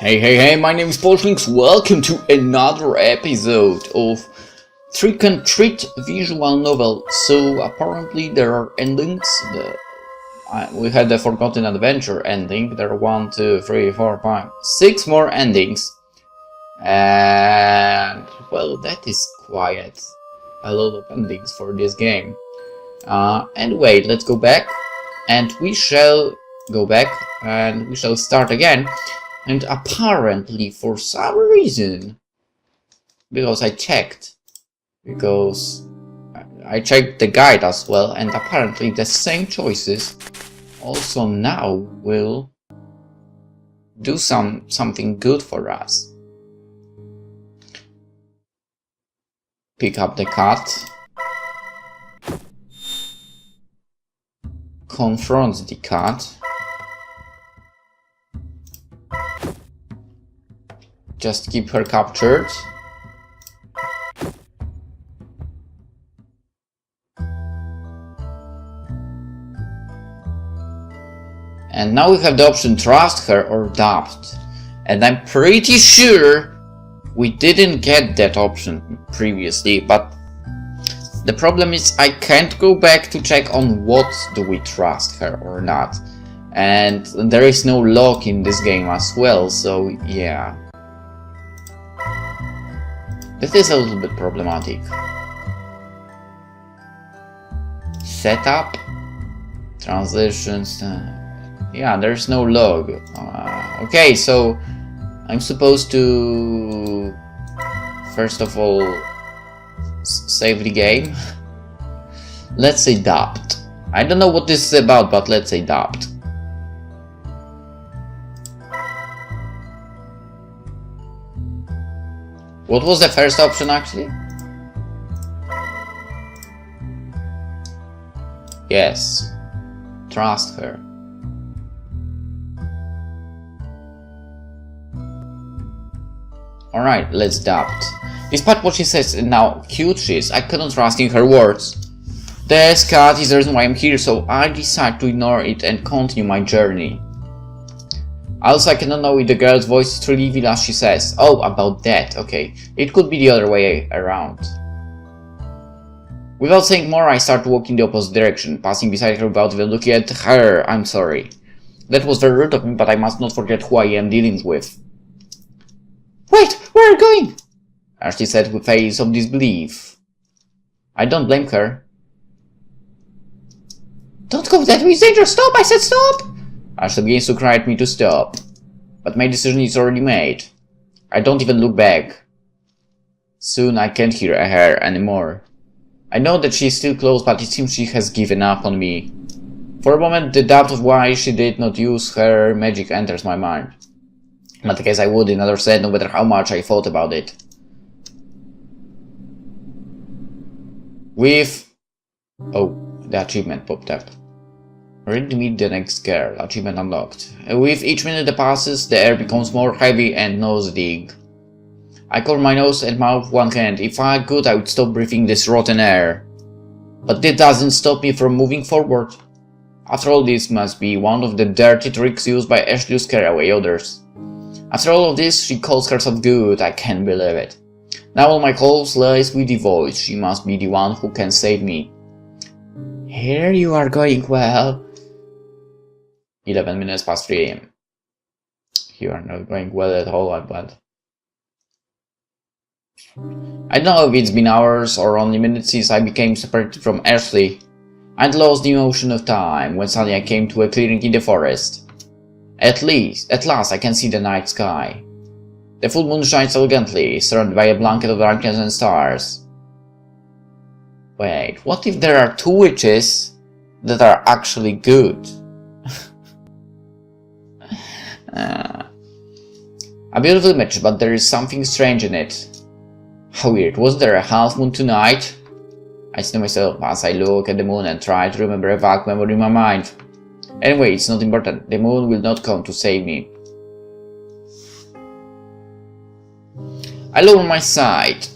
Hey, my name is PolishLynx. Welcome to another episode of Trick and Treat visual novel. So apparently there are endings. We had the Forgotten Adventure ending. There are 1, 2, 3, 4, 5, 6 more endings. And well, that is quite a lot of endings for this game. Anyway, let's go back. And we shall go back and we shall start again. And apparently, for some reason, because I checked the guide as well, and apparently the same choices also now will do something good for us. Pick up the cat. Confront the cat. Just keep her captured. And now we have the option trust her or adopt. And I'm pretty sure we didn't get that option previously, but the problem is I can't go back to check on what do we trust her or not. And there is no lock in this game as well, so yeah. This is a little bit problematic. Setup, transitions. Yeah, there's no log. Okay, so I'm supposed to first of all save the game. Let's say adopt. I don't know what this is about, but let's say adopt. What was the first option actually? Yes. Trust her. Alright, let's adopt. Despite what she says and how cute she is, I cannot trust in her words. This cat is the reason why I'm here, so I decide to ignore it and continue my journey. Also, I cannot know if the girl's voice is truly evil as she says. Oh, about that, okay. It could be the other way around. Without saying more, I start to walk in the opposite direction, passing beside her without even looking at her. I'm sorry. That was very rude of me, but I must not forget who I am dealing with. Wait, where are you going? Ashley said with a face of disbelief. I don't blame her. Don't go that way, it's dangerous. Stop, I said stop! Ashley begins to cry at me to stop. But my decision is already made. I don't even look back. Soon I can't hear her anymore. I know that she is still close, but it seems she has given up on me. For a moment, the doubt of why she did not use her magic enters my mind. But I guess I wouldn't understand no matter how much I thought about it. Oh, the achievement popped up. Ready to meet the next girl. Achievement unlocked. With each minute that passes, the air becomes more heavy and nose-dig. I cover my nose and mouth with one hand. If I could, I would stop breathing this rotten air. But that doesn't stop me from moving forward. After all, this must be one of the dirty tricks used by Ashley to scare away others. After all of this, she calls herself good. I can't believe it. Now all my hopes lies with the voice. She must be the one who can save me. Here you are going well. 11 minutes past 3 AM. You are not going well at all, I'm glad. I don't know if it's been hours or only minutes since I became separated from Ashley. I'd lost the emotion of time when suddenly I came to a clearing in the forest. At last I can see the night sky. The full moon shines elegantly, surrounded by a blanket of darkness and stars. Wait, what if there are 2 witches that are actually good? A beautiful image, but there is something strange in it. How weird. Was there a half moon tonight? I say to myself as I look at the moon and try to remember a vague memory in my mind. Anyway, it's not important. The moon will not come to save me. I lower my sight.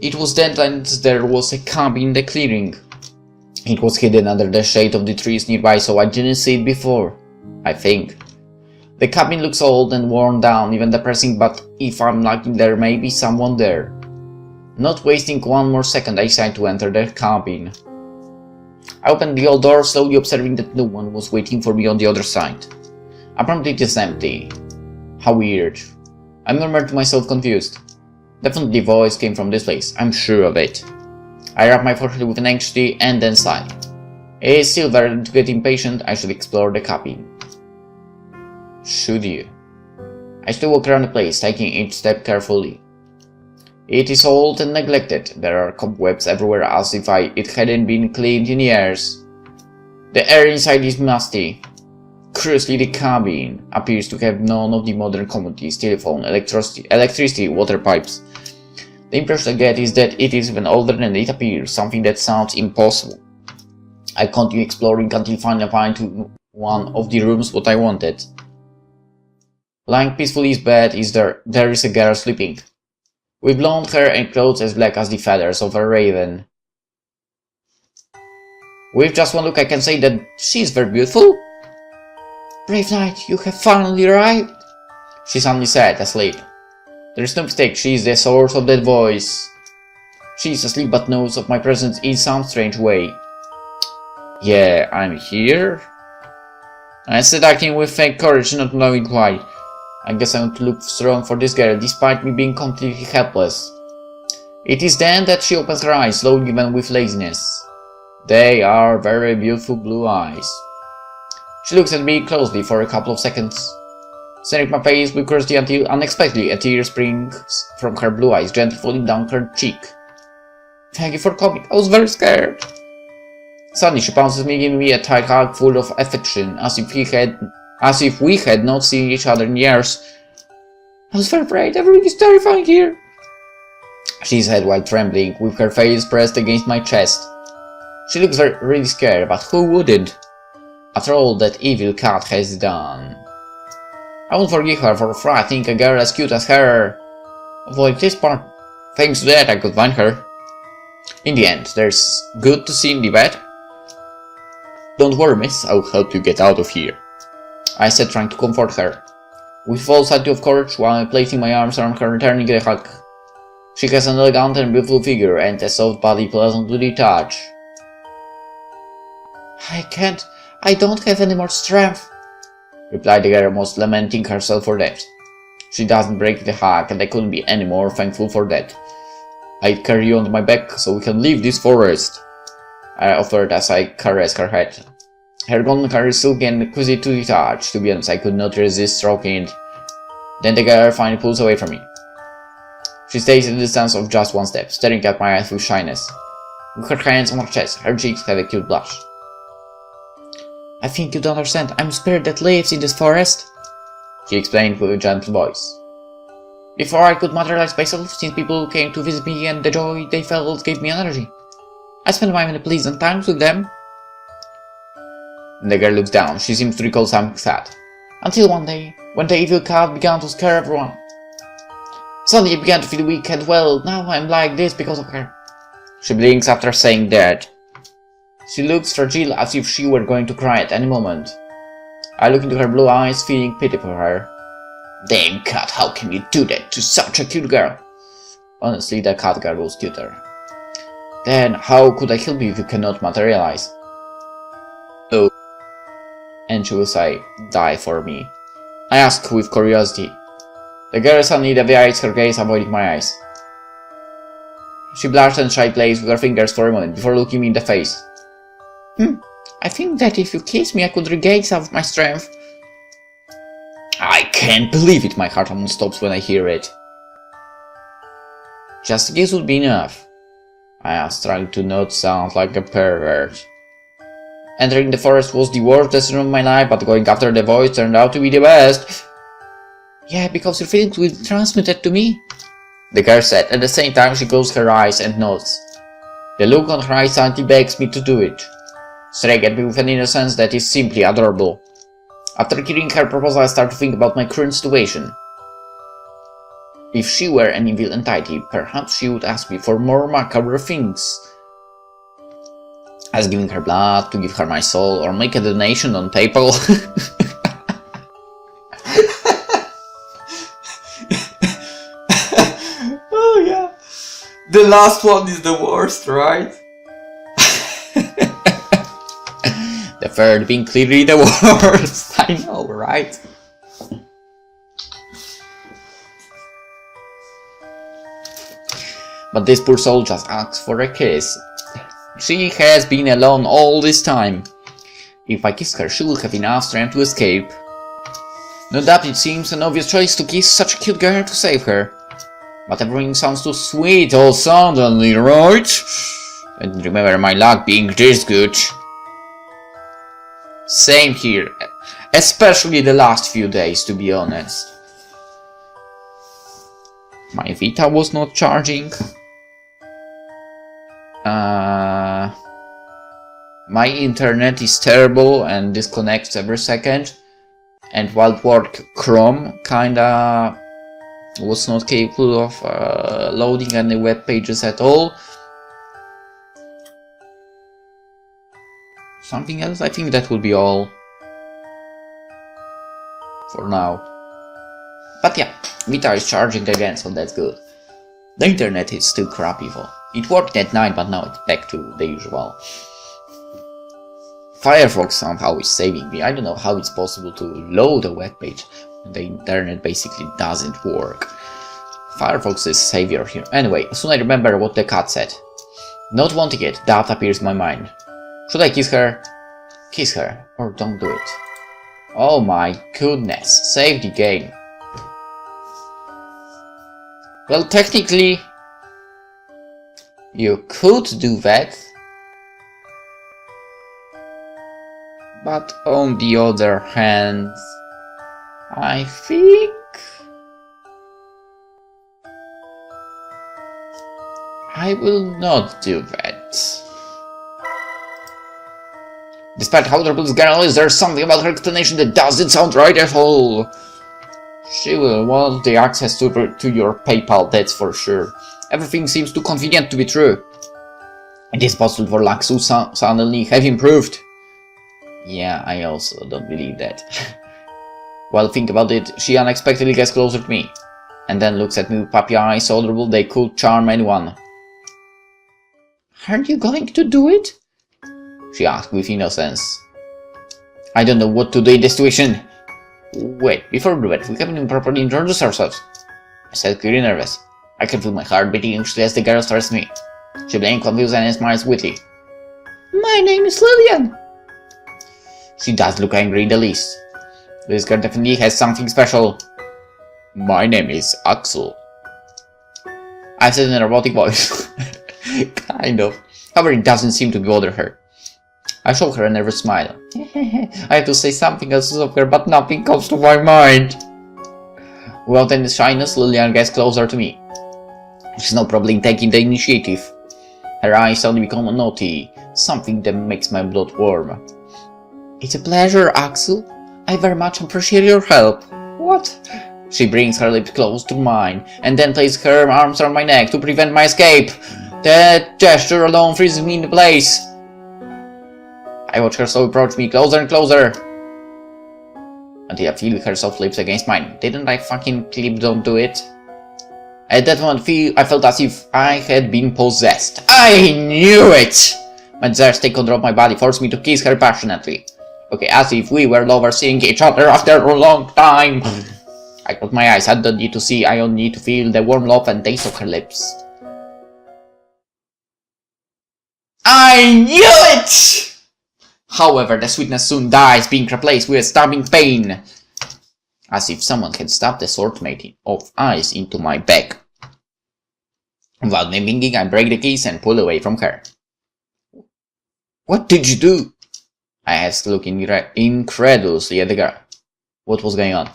It was then that there was a cabin in the clearing. It was hidden under the shade of the trees nearby, so I didn't see it before, I think. The cabin looks old and worn down, even depressing, but if I'm lucky there may be someone there. Not wasting one more second, I decide to enter the cabin. I opened the old door, slowly observing that no one was waiting for me on the other side. Apparently it is empty. How weird. I murmured to myself, confused. Definitely the voice came from this place, I'm sure of it. I rubbed my forehead with an anxiety and then sighed. It is still better than to get impatient, I should explore the cabin. Should you? I still walk around the place, taking each step carefully. It is old and neglected. There are cobwebs everywhere as if it hadn't been cleaned in years. The air inside is musty. Curiously, the cabin appears to have none of the modern commodities: telephone, electricity, water pipes. The impression I get is that it is even older than it appears, something that sounds impossible. I continue exploring until finally I find to one of the rooms what I wanted. Lying peacefully in bed there is a girl sleeping, with blonde hair and clothes as black as the feathers of a raven. With just one look I can say that she is very beautiful. Brave knight, you have finally arrived, she suddenly said, asleep. There is no mistake, she is the source of that voice. She is asleep but knows of my presence in some strange way. Yeah, I'm here? I said, acting with fake courage, not knowing why. I guess I want to look strong for this girl, despite me being completely helpless. It is then that she opens her eyes, slowly even with laziness. They are very beautiful blue eyes. She looks at me closely for a couple of seconds, staring at my face with curiosity until unexpectedly a tear springs from her blue eyes, gently falling down her cheek. Thank you for coming, I was very scared. Suddenly she pounces me, giving me a tight hug full of affection, as if we had not seen each other in years. I was very afraid, everything is terrifying here, she said while trembling, with her face pressed against my chest. She looks really scared, but who wouldn't? After all that evil cat has done. I won't forgive her for frightening a girl as cute as her. Avoid this part. Thanks to that I could find her. In the end, there's good to see in the bed. Don't worry, miss, I'll help you get out of here, I said, trying to comfort her, with false attitude of courage, while placing my arms around her, returning the hug. She has an elegant and beautiful figure, and a soft body pleasant to the touch. I don't have any more strength, replied the girl, almost lamenting herself for that. She doesn't break the hug, and I couldn't be any more thankful for that. I'd carry you on my back so we can leave this forest, I offered as I caressed her head. Her golden hair is silky and exquisite to the touch. To be honest, I could not resist stroking it. Then the girl finally pulls away from me. She stays in the distance of just one step, staring at my eyes with shyness. With her hands on her chest, her cheeks have a cute blush. I think you don't understand. I'm a spirit that lives in this forest, she explained with a gentle voice. Before I could materialize myself, since people came to visit me and the joy they felt gave me energy. I spent many pleasant times with them. The girl looks down. She seems to recall something sad. Until one day, when the evil cat began to scare everyone. Suddenly I began to feel weak and well, now I'm like this because of her. She blinks after saying that. She looks fragile as if she were going to cry at any moment. I look into her blue eyes, feeling pity for her. Damn cat, how can you do that to such a cute girl? Honestly, the cat girl was cuter. Then, how could I help you if you cannot materialize? Oh. And she will say, die for me. I ask with curiosity. The girl suddenly deviates her gaze, avoiding my eyes. She blushed and shy plays with her fingers for a moment before looking me in the face. I think that if you kiss me I could regain some of my strength. I can't believe it, my heart almost stops when I hear it. Just a kiss would be enough, I asked, trying to not sound like a pervert. Entering the forest was the worst decision of my life, but going after the voice turned out to be the best. Yeah, because your feelings will be transmitted to me, the girl said. At the same time she closed her eyes and nods. The look on her eyes suddenly begs me to do it, staring at me with an innocence that is simply adorable. After hearing her proposal I start to think about my current situation. If she were an evil entity, perhaps she would ask me for more macabre things, as giving her blood, to give her my soul, or make a donation on PayPal. The last one is the worst, right? The third being clearly the worst. I know, right? But this poor soul just asks for a kiss. She has been alone all this time. If I kiss her, she will have enough strength to escape. No doubt it seems an obvious choice to kiss such a cute girl to save her. But everything sounds too sweet all suddenly, right? And remember my luck being this good. Same here. Especially the last few days, to be honest. My Vita was not charging. My internet is terrible and disconnects every second. And while work Chrome kinda was not capable of loading any web pages at all. Something else? I think that will be all for now. But yeah, Vita is charging again, so that's good. The internet is still crappy though. It worked at night, but now it's back to the usual. Firefox somehow is saving me. I don't know how it's possible to load a web page. The internet basically doesn't work. Firefox is savior here. Anyway, soon I remember what the cat said. Not wanting it, doubt appears in my mind. Should I kiss her? Kiss her, or don't do it. Oh my goodness, save the game. Well, technically, you could do that. But on the other hand, I think I will not do that. Despite how terrible this girl is, there's something about her explanation that doesn't sound right at all. She will want the access to your PayPal, that's for sure. Everything seems too convenient to be true. It is possible for Lynx to suddenly have improved. Yeah, I also don't believe that. Well, think about it, she unexpectedly gets closer to me. And then looks at me with puppy eyes so adorable they could charm anyone. Aren't you going to do it? She asked with innocence. I don't know what to do in this situation. Wait, before we do it, we haven't even properly introduced ourselves. I said, clearly nervous. I can feel my heart beating anxiously as the girl starts me. She blinks confused and smiles witty. My name is Lillian. She does look angry in the least. This girl definitely has something special. My name is Axel. I said in a robotic voice. Kind of. However, it doesn't seem to bother her. I show her a nervous smile. I have to say something else of her, but nothing comes to my mind. Without any shyness, Lillian gets closer to me. She's no problem in taking the initiative. Her eyes suddenly become naughty, something that makes my blood warm. It's a pleasure, Axel. I very much appreciate your help. What? She brings her lips close to mine, and then places her arms around my neck to prevent my escape. That gesture alone freezes me in place. I watch her slowly approach me closer and closer, until I feel her soft lips against mine. Didn't I fucking clip don't do it? At that moment, I felt as if I had been possessed. I knew it! My desires take control of my body, forced me to kiss her passionately. Okay, as if we were lovers seeing each other after a long time. I closed my eyes. I don't need to see, I only need to feel the warm love and taste of her lips. I knew it! However, the sweetness soon dies, being replaced with a stabbing pain. As if someone had stabbed a sword-made of ice into my back. Without me thinking, I break the keys and pull away from her. What did you do? I asked, looking incredulously at the girl. What was going on?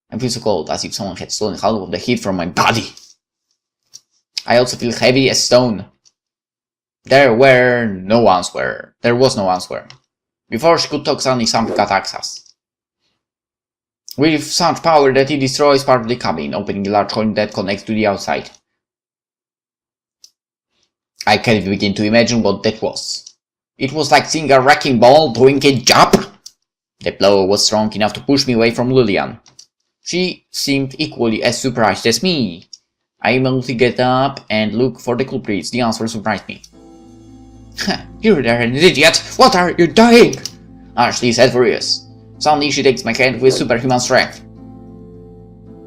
I feel so cold, as if someone had stolen half of the heat from my body. I also feel heavy as stone. There was no answer. Before she could talk, suddenly something attacks us. With such power that it destroys part of the cabin, opening a large hole that connects to the outside. I can't begin to imagine what that was. It was like seeing a wrecking ball doing a job. The blow was strong enough to push me away from Lillian. She seemed equally as surprised as me. I immediately get up and look for the culprits. The answer surprised me. You're an idiot! What are you doing? Ashley said furious. Suddenly she takes my hand with superhuman strength.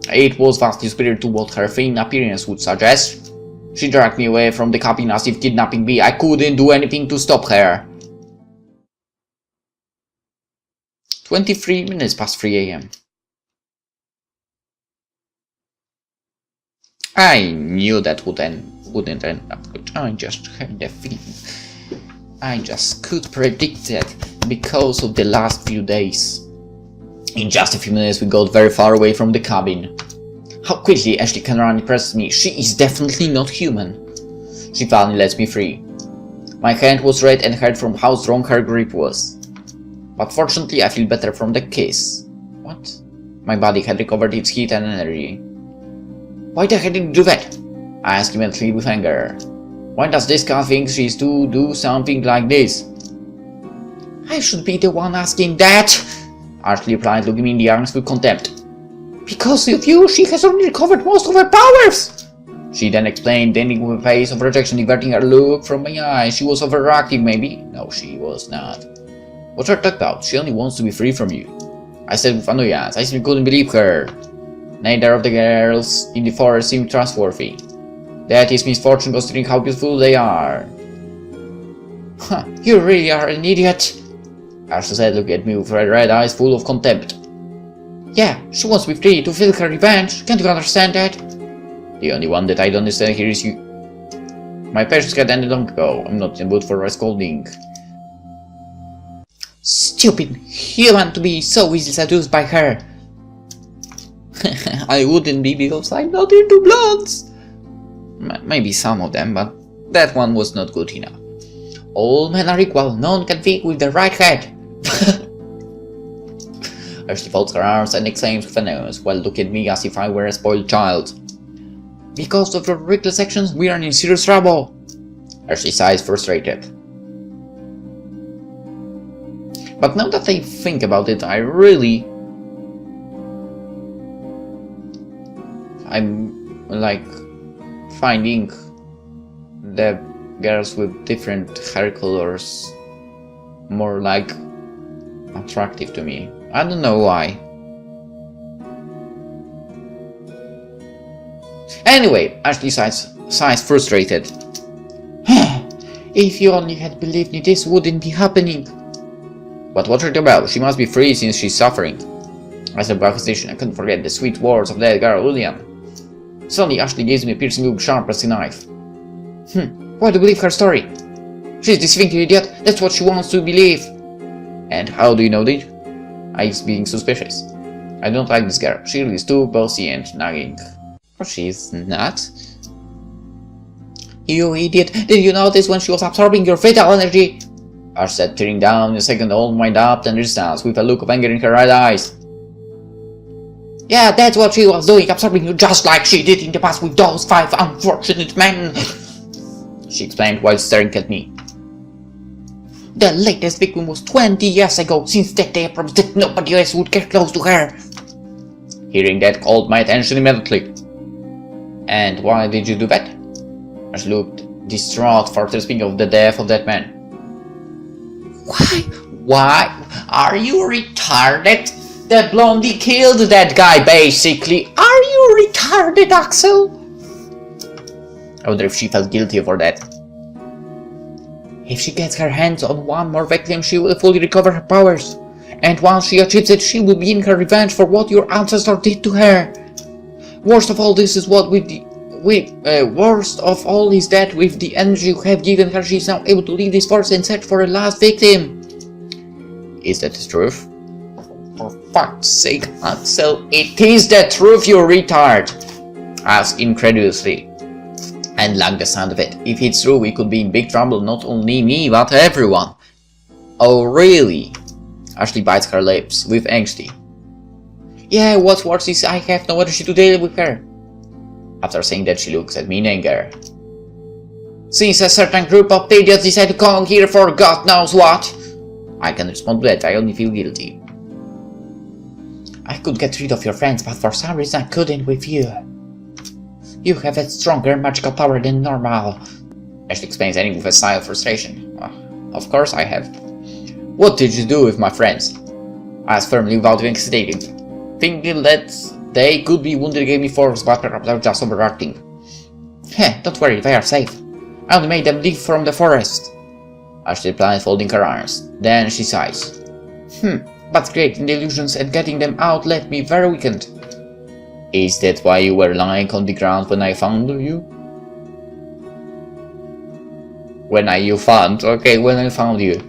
It was vastly superior to what her thin appearance would suggest. She dragged me away from the cabin as if kidnapping me. I couldn't do anything to stop her. 23 minutes past 3 AM. I knew that wouldn't end up good. I just had a feeling. I just could predict it because of the last few days. In just a few minutes we got very far away from the cabin. How quickly Ashley can run impresses me. She is definitely not human. She finally lets me free. My hand was red and hurt from how strong her grip was. But fortunately I feel better from the kiss. What? My body had recovered its heat and energy. Why the hell did you do that? I asked immediately with anger. Why does this guy think she's to do something like this? I should be the one asking that, Ashley replied, looking me in the eyes with contempt. Because of you, she has already recovered most of her powers! She then explained, ending with a face of rejection, diverting her look from my eyes. She was overreacting, maybe? No, she was not. What's her talk about? She only wants to be free from you. I said with annoyance. I simply couldn't believe her. Neither of the girls in the forest seemed trustworthy. That is misfortune considering how beautiful they are. Huh, you really are an idiot, Ashley said, looking at me with her red eyes full of contempt. Yeah, she wants to be free to feel her revenge. Can't you understand that? The only one that I don't understand here is you. My patience had ended long ago. I'm not in the mood for a scolding. Stupid human to be so easily seduced by her. I wouldn't be because I'm not into blondes. Maybe some of them, but that one was not good enough. All men are equal, none can think with the right head. Ashley folds her arms and exclaims with a nose, while looking at me as if I were a spoiled child. Because of your reckless actions, we are in serious trouble. Ashley sighs, frustrated. But now that I think about it, I'm like finding the girls with different hair colors more like attractive to me. I don't know why. Anyway, Ashley sighs frustrated. If you only had believed me, this wouldn't be happening. But what's it about? She must be free since she's suffering. I said by hesitation. I couldn't forget the sweet words of that girl, William. Suddenly Ashley gives me a piercing look sharp as a knife. Why do you believe her story? She's deceiving you, idiot. That's what she wants to believe. And how do you know that? I was being suspicious. I don't like this girl. She is too bossy and nagging. Or she's not. You idiot. Did you notice when she was absorbing your vital energy? Ash said, tearing down in a second, all wind up and distance, with a look of anger in her red eyes. Yeah, that's what she was doing, absorbing you just like she did in the past with those 5 unfortunate men, she explained while staring at me. The latest victim was 20 years ago. Since that day I promised that nobody else would get close to her. Hearing that called my attention immediately. And why did you do that? Ash looked distraught for speaking of the death of that man. Why? Are you retarded? The blondie killed that guy, basically. Are you retarded, Axel? I wonder if she felt guilty for that. If she gets her hands on one more victim, she will fully recover her powers. And once she achieves it, she will begin her revenge for what your ancestor did to her. Worst of all, this is what worst of all is that with the energy you have given her, she is now able to leave this forest and search for a last victim. Is that the truth? For fuck's sake, Axel, it is the truth, you retard! Asked incredulously. And like the sound of it. If it's true, we could be in big trouble, not only me, but everyone. Oh, really? Ashley bites her lips, with angsty. Yeah, what's worse is I have no energy to deal with her. After saying that, she looks at me in anger. Since a certain group of idiots decided to come here for God knows what. I can respond to that, I only feel guilty. I could get rid of your friends, but for some reason I couldn't with you. You have a stronger magical power than normal. Ashley explains, ending with a sigh of frustration. Of course I have. What did you do with my friends? I asked firmly without even hesitating, thinking that they could be wounded gave me force, but perhaps I was just overacting. Heh, don't worry, they are safe. I only made them leave from the forest. Ashley replies, folding her arms. Then she sighs. But creating the illusions and getting them out left me very weakened. Is that why you were lying on the ground when I found you? When I found you.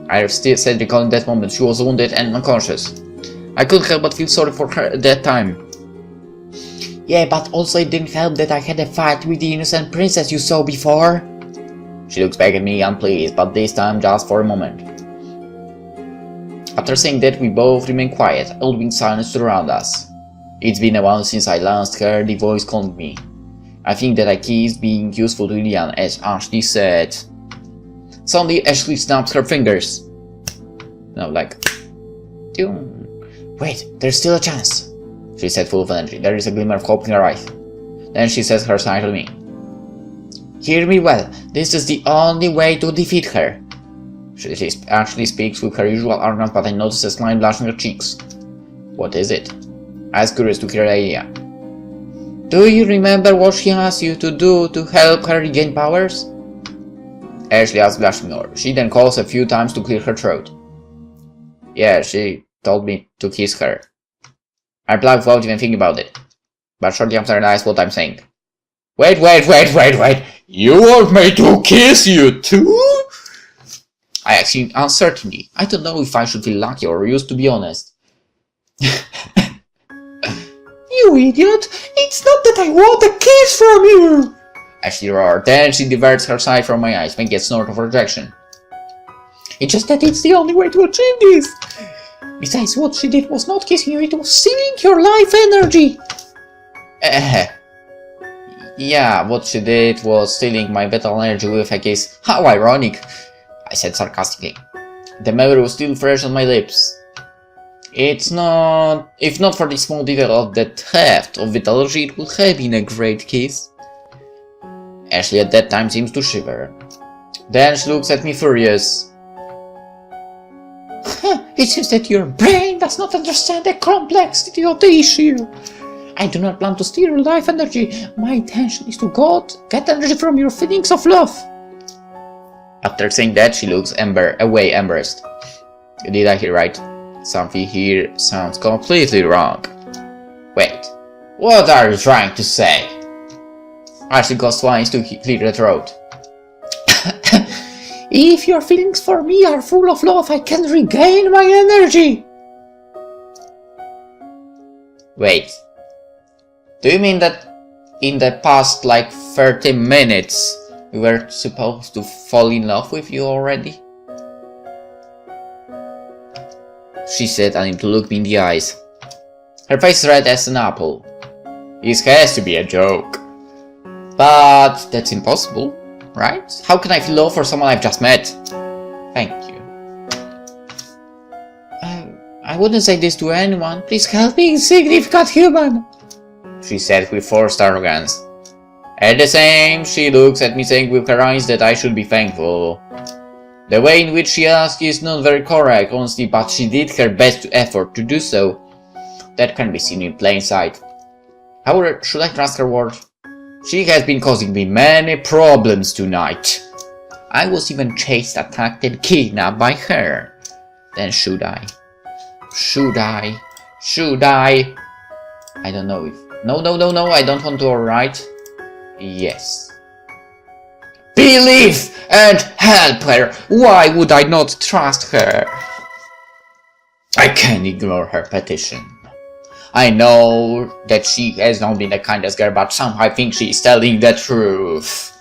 I still said recalling that moment she was wounded and unconscious. I couldn't help but feel sorry for her at that time. Yeah, but also it didn't help that I had a fight with the innocent princess you saw before. She looks back at me unpleased, but this time just for a moment. After saying that, we both remain quiet, allowing silence to surround us. It's been a while since I last heard the voice calling me. I think that I keep being useful to Lilian, as Ashley said. Suddenly, Ashley snaps her fingers. Wait, there's still a chance, she said, full of energy. There is a glimmer of hope in her eyes. Then she says her sign to me. Hear me well, this is the only way to defeat her. She actually speaks with her usual arrogance, but I notice a slight blush on her cheeks. What is it? I was curious to hear her idea. Do you remember what she asked you to do to help her regain powers? Ashley asks, blushing more. She then calls a few times to clear her throat. Yeah, she told me to kiss her. I reply without even thinking about it. But shortly after I realize what I'm saying. Wait! You want me to kiss you too? I ask in uncertainty. I don't know if I should feel lucky or used, to be honest. You idiot! It's not that I want a kiss from you! Ashley roared. Then she diverts her sight from my eyes, making a snort of rejection. It's just that it's the only way to achieve this! Besides, what she did was not kissing you, it was stealing your life energy! Yeah, what she did was stealing my vital energy with a kiss. How ironic! I said sarcastically. The memory was still fresh on my lips. If not for the small detail of the theft of vital energy, it would have been a great kiss. Ashley at that time seems to shiver. Then she looks at me furious. It seems that your brain does not understand the complexity of the issue. I do not plan to steal your life energy. My intention is to get energy from your feelings of love. After saying that, she looks away embarrassed. Did I hear right? Something here sounds completely wrong. Wait, what are you trying to say? Ashley goes twice to clear the throat. If your feelings for me are full of love, I can regain my energy. Wait, do you mean that in the past 30 minutes we were supposed to fall in love with you already? She said, unable to look me in the eyes. Her face is red as an apple. This has to be a joke. But that's impossible, right? How can I feel love for someone I've just met? Thank you. I wouldn't say this to anyone. Please help me, insignificant human, she said with forced arrogance. At the same, she looks at me saying with her eyes that I should be thankful. The way in which she asked is not very correct, honestly, but she did her best effort to do so. That can be seen in plain sight. However, should I trust her word? She has been causing me many problems tonight. I was even chased, attacked, and kidnapped by her. Then should I? I don't know if... No, I don't want to, alright? Yes. Believe and help her! Why would I not trust her? I can't ignore her petition. I know that she has not been the kindest girl, but somehow I think she is telling the truth.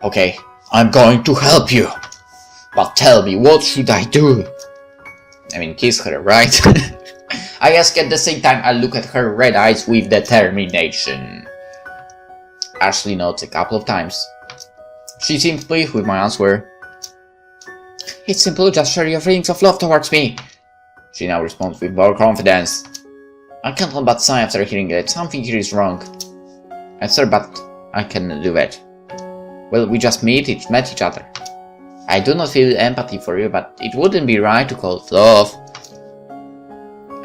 Okay, I'm going to help you. But tell me, what should I do? I mean, kiss her, right? I ask at the same time I look at her red eyes with determination. Ashley nods a couple of times. She seems pleased with my answer. It's simple, just share your feelings of love towards me. She now responds with more confidence. I can't help but sigh after hearing that something here is wrong. Sir, but I cannot do that. Well, we just met each other. I do not feel empathy for you, but it wouldn't be right to call it love.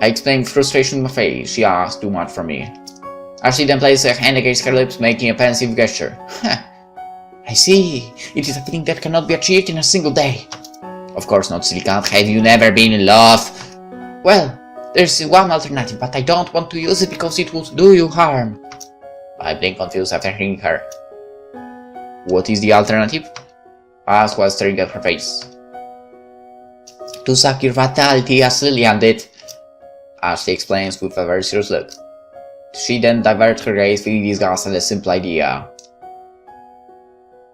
I explained frustration in my face. She asked too much from me. Ashley then placed her hand against her lips, making a pensive gesture. I see. It is a feeling that cannot be achieved in a single day. Of course not, silly cat. Have you never been in love? Well, there's one alternative, but I don't want to use it because it would do you harm. I blinked confused after hearing her. What is the alternative? I asked while staring at her face. To suck your vitality as Lillian did, Ashley explains with a very serious look. She then diverted her gaze, feeling disgust at the simple idea.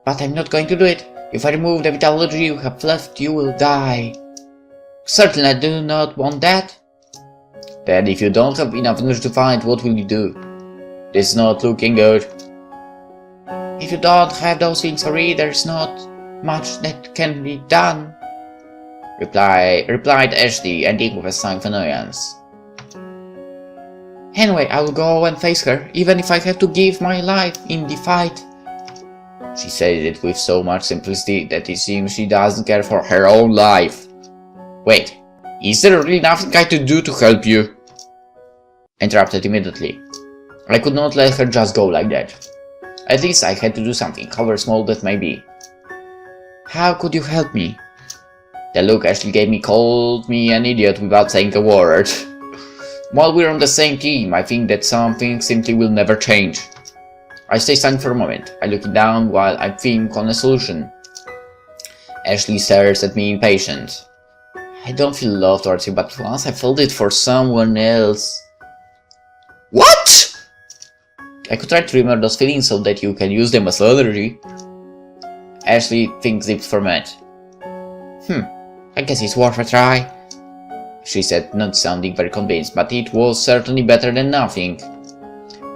But I'm not going to do it. If I remove the vitality you have left, you will die. Certainly I do not want that. Then if you don't have enough energy to fight, what will you do? This is not looking good. If you don't have those things already, there's not much that can be done. Replied Ashley, ending with a sigh of annoyance. Anyway, I will go and face her, even if I have to give my life in the fight. She said it with so much simplicity that it seems she doesn't care for her own life. Wait, is there really nothing I could do to help you? Interrupted immediately. I could not let her just go like that. At least I had to do something, however small that may be. How could you help me? The look Ashley gave me called me an idiot without saying a word. While we're on the same team, I think that something simply will never change. I stay silent for a moment. I look down while I think on a solution. Ashley stares at me impatient. I don't feel love towards you, but once I felt it for someone else. What? I could try to remember those feelings so that you can use them as energy. Ashley thinks deep for a minute. I guess it's worth a try, she said, not sounding very convinced, but it was certainly better than nothing.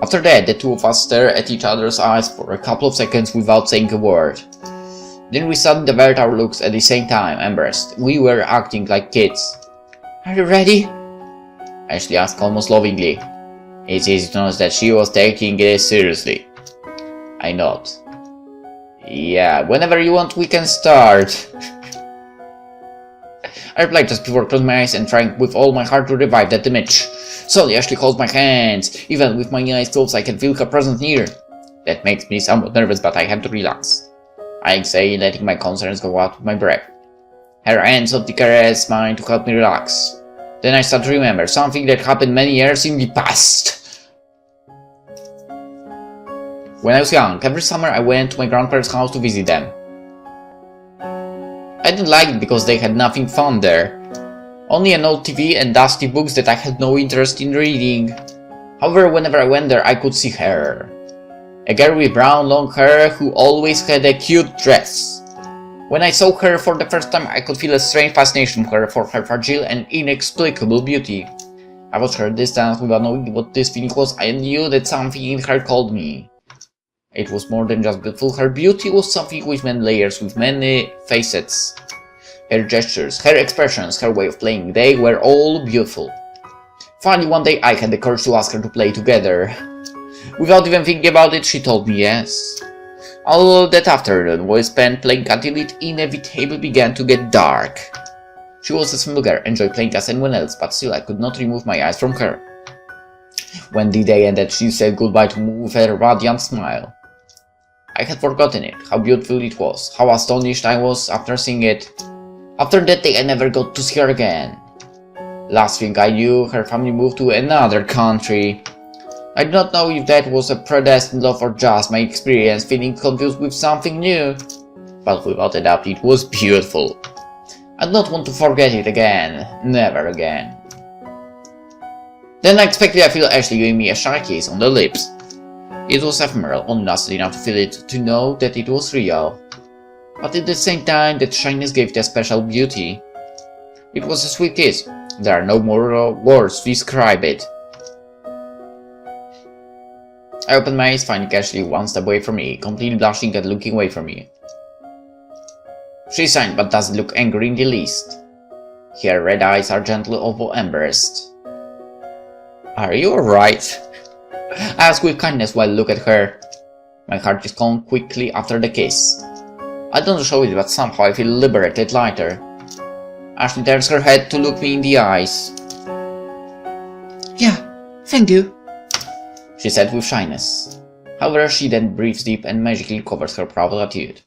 After that, the two of us stared at each other's eyes for a couple of seconds without saying a word. Then we suddenly diverted our looks at the same time, embarrassed. We were acting like kids. Are you ready? Ashley asked almost lovingly. It's easy to notice that she was taking it seriously. I nodded. Yeah, whenever you want we can start. I replied just before closing my eyes and trying with all my heart to revive that image. Slowly Ashley holds my hands. Even with my eyes closed I can feel her presence near. That makes me somewhat nervous, but I have to relax. I exhale, letting my concerns go out with my breath. Her hands softly caress mine to help me relax. Then I start to remember something that happened many years in the past. When I was young, every summer I went to my grandparents' house to visit them. I didn't like it because they had nothing fun there. Only an old TV and dusty books that I had no interest in reading. However, whenever I went there I could see her. A girl with brown long hair who always had a cute dress. When I saw her for the first time I could feel a strange fascination for her fragile and inexplicable beauty. I watched her distance without knowing what this feeling was. I knew that something in her called me. It was more than just beautiful. Her beauty was something with many layers, with many facets. Her gestures, her expressions, her way of playing, they were all beautiful. Finally, one day I had the courage to ask her to play together. Without even thinking about it, she told me yes. All that afternoon was spent playing until it inevitably began to get dark. She was a small girl, enjoyed playing as anyone else, but still I could not remove my eyes from her. When the day ended, she said goodbye to me with a radiant smile. I had forgotten it, how beautiful it was, how astonished I was after seeing it. After that day I never got to see her again. Last thing I knew, her family moved to another country. I do not know if that was a predestined love or just my experience feeling confused with something new. But without a doubt it was beautiful. I do not want to forget it again, never again. Then unexpectedly I feel Ashley giving me a shy kiss on the lips. It was ephemeral, only lasted enough to feel it, to know that it was real. But at the same time, that shyness gave it a special beauty. It was a sweet kiss. There are no more words to describe it. I opened my eyes, finding Ashley one step away from me, completely blushing and looking away from me. She sighed, but doesn't look angry in the least. Her red eyes are gently although embarrassed. Are you alright? ask with kindness while I look at her. My heart is calmed quickly after the kiss. I don't show it, but somehow I feel liberated lighter. Ashley turns her head to look me in the eyes. "Yeah, thank you," she said with shyness. However, she then breathes deep and magically covers her proud attitude.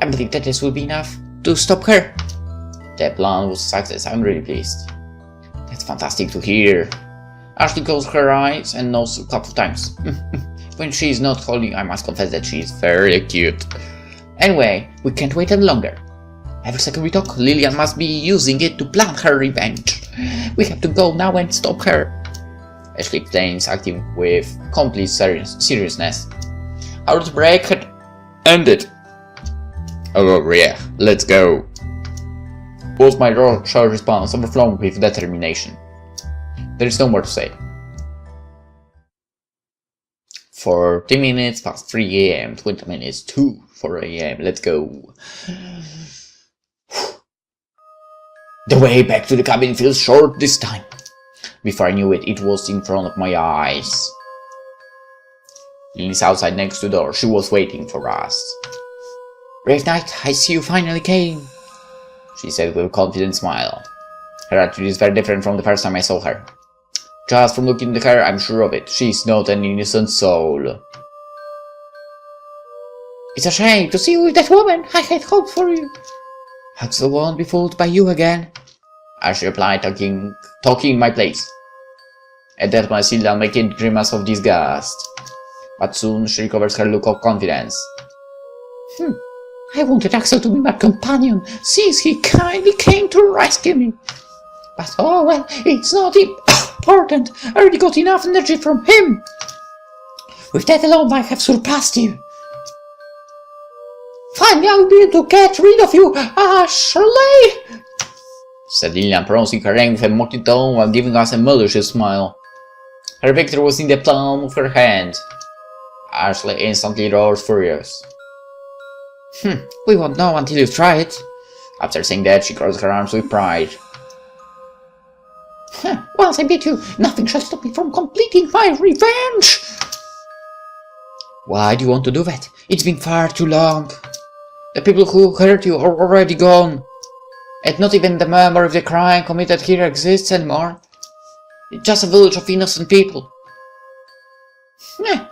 I believe that this will be enough to stop her. The plan was a success. I'm really pleased. That's fantastic to hear. Ashley closes her eyes and nods a couple of times. When she is not holding, I must confess that she is very cute. Anyway, we can't wait any longer. Every second we talk, Lillian must be using it to plan her revenge. We have to go now and stop her. Ashley explains, acting with complete seriousness. Our break had ended. Oh yeah, let's go. Was my short response, overflowing with determination. There is no more to say. 40 minutes past 3 AM, 20 minutes to 4 AM, let's go. The way back to the cabin feels short this time. Before I knew it, it was in front of my eyes. Lily's outside next to the door. She was waiting for us. "Brave night, I see you finally came," she said with a confident smile. Her attitude is very different from the first time I saw her. Just from looking at her, I'm sure of it. She's not an innocent soul. "It's a shame to see you with that woman. I had hoped for you. Axel won't be fooled by you again," Ashley replied, talking in my place. At that point, Celia making a grimace of disgust. But soon she recovers her look of confidence. "I wanted Axel to be my companion, since he kindly came to rescue me. But oh well, it's not important. I already got enough energy from him. With that alone, I have surpassed you. Finally, I'll be able to get rid of you, Ashley," said Lillian, pronouncing her name with a mocking tone while giving us a malicious smile. Her victory was in the palm of her hand. Ashley instantly roars furious. "We won't know until you try it." After saying that, she crossed her arms with pride. "Once I beat you, nothing shall stop me from completing my revenge." "Why do you want to do that? It's been far too long. The people who hurt you are already gone. And not even the memory of the crime committed here exists anymore. It's just a village of innocent people."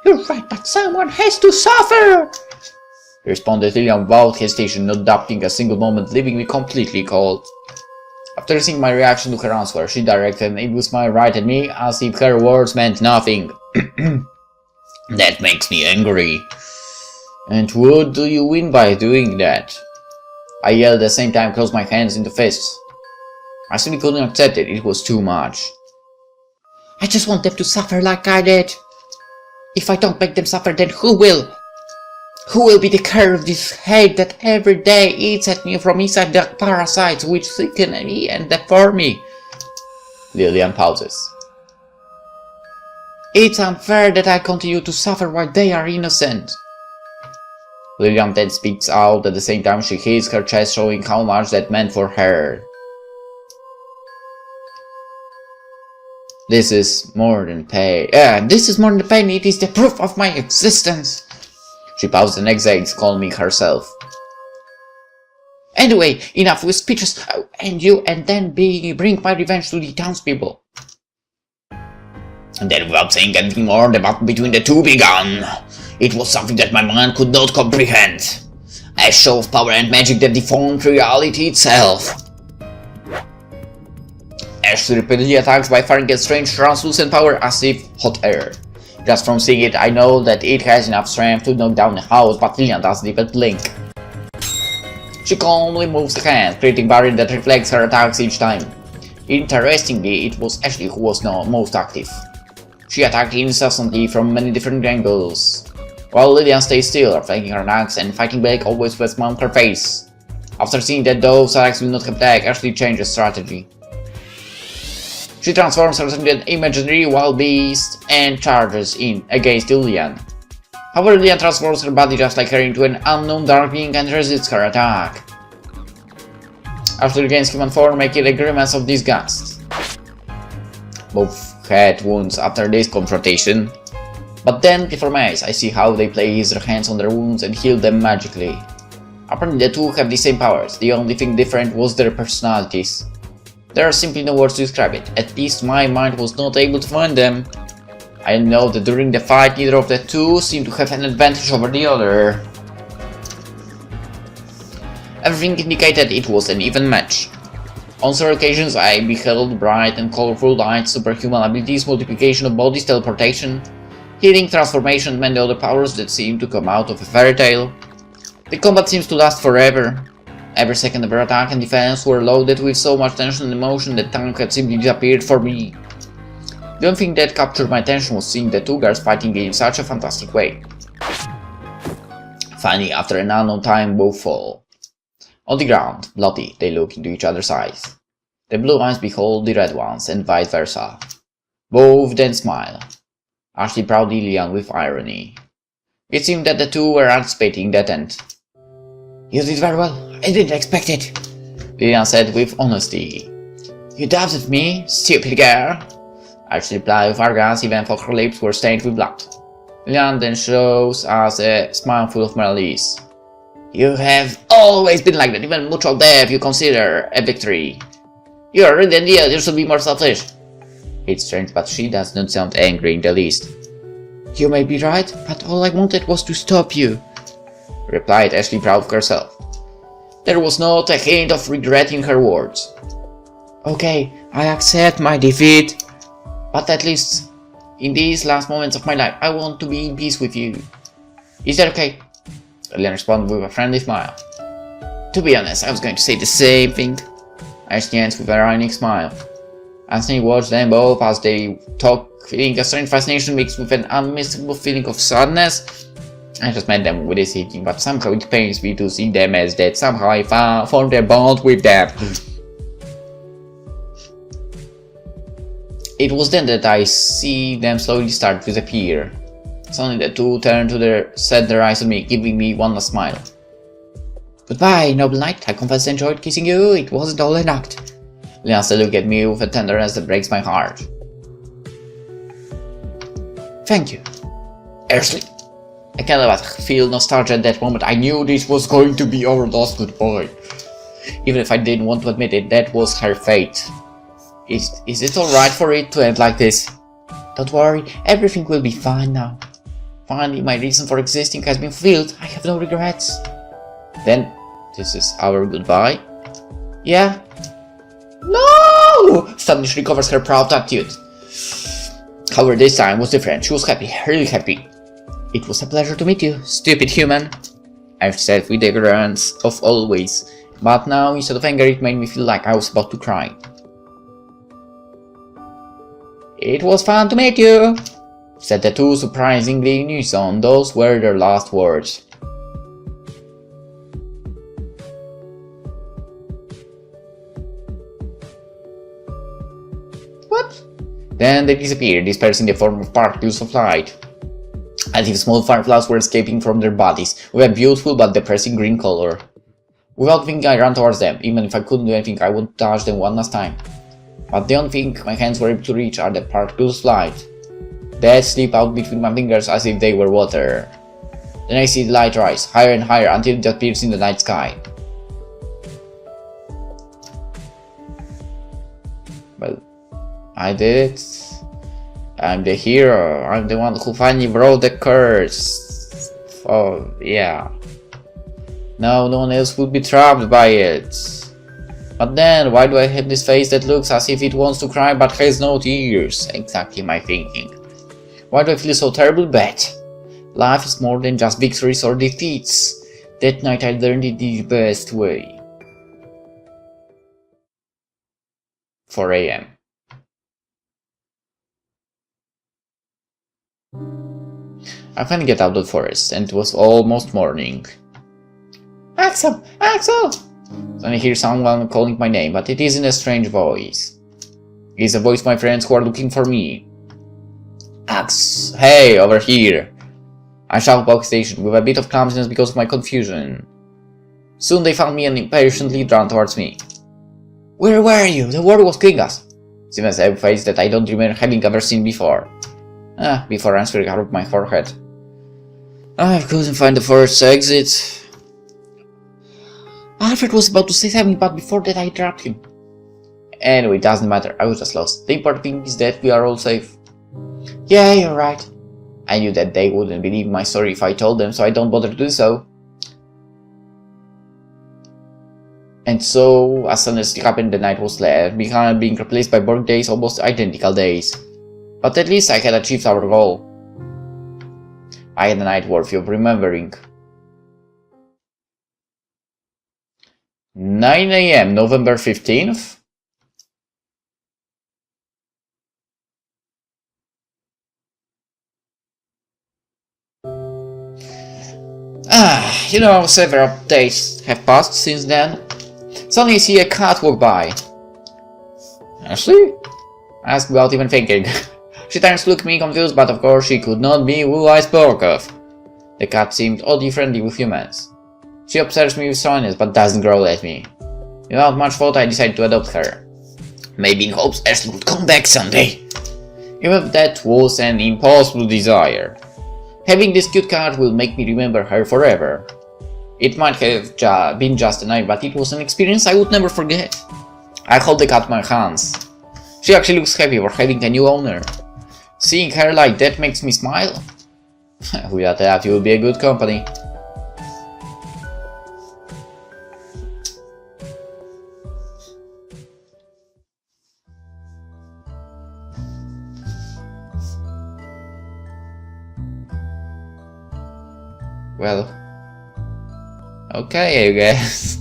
"You're right, but someone has to suffer," responded Lillian without hesitation, not doubting a single moment, leaving me completely cold. After seeing my reaction to her answer, she directed an evil smile right at me, as if her words meant nothing. "That makes me angry. And what do you win by doing that?" I yelled at the same time, closed my hands into fists. I simply couldn't accept it. It was too much. "I just want them to suffer like I did. If I don't make them suffer, then who will? Who will be the care of this hate that every day eats at me from inside the parasites which sicken me and deform me?" Lillian pauses. "It's unfair that I continue to suffer while they are innocent." Lillian then speaks out. At the same time, she hits her chest, showing how much that meant for her. This is more than pain. This is more than pain. It is the proof of my existence." She paused and exhaled, calming herself. "Anyway, enough with speeches and you, and then bring my revenge to the townspeople." And then, without saying anything more, the battle between the two began. It was something that my mind could not comprehend. A show of power and magic that deformed reality itself. Ashley repeatedly attacks by firing a strange translucent power as if hot air. Just from seeing it, I know that it has enough strength to knock down the house, but Lillian does the blink. She calmly moves the hand, creating barrier that reflects her attacks each time. Interestingly, it was Ashley who was most active. She attacked incessantly from many different angles, while Lillian stays still, flanking her attacks and fighting back always with a smile on her face. After seeing that those attacks will not come back, Ashley changes strategy. She transforms herself into an imaginary wild beast and charges in against Lillian. However, Lillian transforms her body just like her into an unknown dark being and resists her attack. Ashley regains human form, making a grimace of disgust. Both head wounds after this confrontation. But then, before my eyes, I see how they place their hands on their wounds and heal them magically. Apparently the two have the same powers, the only thing different was their personalities. There are simply no words to describe it, at least my mind was not able to find them. I know that during the fight neither of the two seemed to have an advantage over the other. Everything indicated it was an even match. On several occasions I beheld bright and colorful lights, superhuman abilities, multiplication of bodies, teleportation, healing, transformation, and many other powers that seemed to come out of a fairy tale. The combat seems to last forever. Every second of their attack and defense were loaded with so much tension and emotion that time had simply disappeared for me. The only thing that captured my attention was seeing the two girls fighting in such a fantastic way. Finally, after an unknown time, both fall. On the ground, bloody, they look into each other's eyes. The blue eyes behold the red ones, and vice versa. Both then smile, actually proudly Lilian with irony. It seemed that the two were anticipating that end. "You did very well, I didn't expect it," Lilian said with honesty. "You doubted me, stupid girl," I replied with arrogance even though her lips were stained with blood. Lilian then shows us a smile full of malice. "You have always been like that, even mutual death you consider a victory. You are really an idiot, you should be more selfish." It's strange, but she does not sound angry in the least. "You may be right, but all I wanted was to stop you," replied Ashley, proud of herself. There was not a hint of regret in her words. "Okay, I accept my defeat, but at least in these last moments of my life, I want to be in peace with you. Is that okay?" Lilian responded with a friendly smile. "To be honest, I was going to say the same thing," Ashley answered with an ironic smile. Anthony watched them both as they talked, feeling a strange fascination mixed with an unmistakable feeling of sadness. I just met them with this evening, but somehow it pains me to see them as that somehow I formed a bond with them. It was then that I see them slowly start to disappear. Suddenly the two turned to set their eyes on me, giving me one last smile. "Goodbye, noble knight, I confess I enjoyed kissing you, it wasn't all an act." Lilian still looked at me with a tenderness that breaks my heart. "Thank you, Ashley." I can't but feel nostalgia at that moment. I knew this was going to be our last goodbye. Even if I didn't want to admit it, that was her fate. Is it alright for it to end like this? "Don't worry, everything will be fine now. Finally, my reason for existing has been fulfilled. I have no regrets." "Then, this is our goodbye?" "Yeah." "No!" Suddenly she recovers her proud attitude. However, this time was different. She was happy, really happy. "It was a pleasure to meet you, stupid human," I've said with the ignorance of always, but now instead of anger it made me feel like I was about to cry. "It was fun to meet you," said the two surprisingly in unison. Those were their last words. What? Then they disappeared, dispersing in the form of particles of light, as if small fireflies were escaping from their bodies, with a beautiful but depressing green color. Without thinking, I ran towards them. Even if I couldn't do anything, I would touch them one last time. But the only thing my hands were able to reach are the particles of light that slip out between my fingers as if they were water. Then I see the light rise, higher and higher, until it appears in the night sky. Well, I did it. I'm the hero. I'm the one who finally broke the curse. Oh, yeah. No one else would be trapped by it. But then, why do I have this face that looks as if it wants to cry but has no tears? Exactly my thinking. Why do I feel so terribly bad? Life is more than just victories or defeats. That night I learned it the best way. 4 AM. I finally get out of the forest, and it was almost morning. "Axel! Axel!" Then I hear someone calling my name, but it isn't a strange voice. It is a voice of my friends who are looking for me. "Ax, hey, over here!" I shout back station with a bit of clumsiness because of my confusion. Soon they found me and impatiently ran towards me. "Where were you? The war was killing us." She must have a face that I don't remember having ever seen before. Before answering, I rubbed my forehead. I couldn't find the first exit. Alfred was about to say something, but before that I interrupted him. Anyway, it doesn't matter, I was just lost. The important thing is that we are all safe. Yeah, you're right. I knew that they wouldn't believe my story if I told them, so I don't bother to do so. And so, as soon as it happened, the night was left, being replaced by work days, almost identical days. But at least I had achieved our goal. I had a night worthy of remembering. 9 AM, November 15th? Several days have passed since then. Suddenly I see a cat walk by. Ashley? I asked without even thinking. She turns to look at me confused, but of course she could not be who I spoke of. The cat seemed oddly friendly with humans. She observes me with shyness, but doesn't growl at me. Without much thought, I decided to adopt her. Maybe in hopes Ashley would come back someday. Even if that was an impossible desire. Having this cute cat will make me remember her forever. It might have been just a night, but it was an experience I would never forget. I hold the cat in my hands. She actually looks happy for having a new owner. Seeing her like that makes me smile. Without that, you will be a good company. Well, okay, I guess.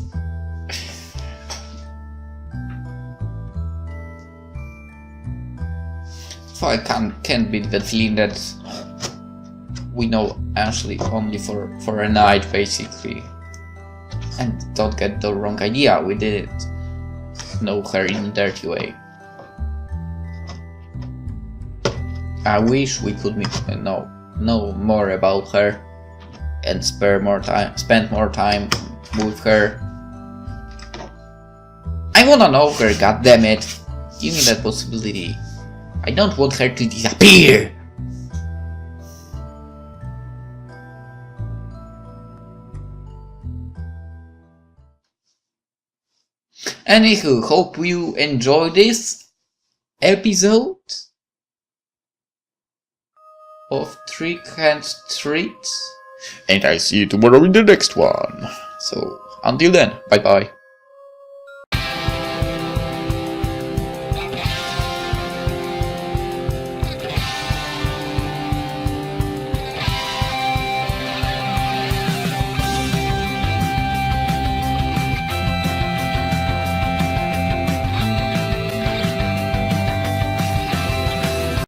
So I can't beat that feeling that we know Ashley only for a night, basically. And don't get the wrong idea, we didn't know her in a dirty way. I wish we could know more about her and spend more time with her. I wanna know her, goddammit. Give me that possibility. I don't want her to disappear. Anywho, hope you enjoyed this episode of Trick and Treat. And I see you tomorrow in the next one. So, until then, bye bye.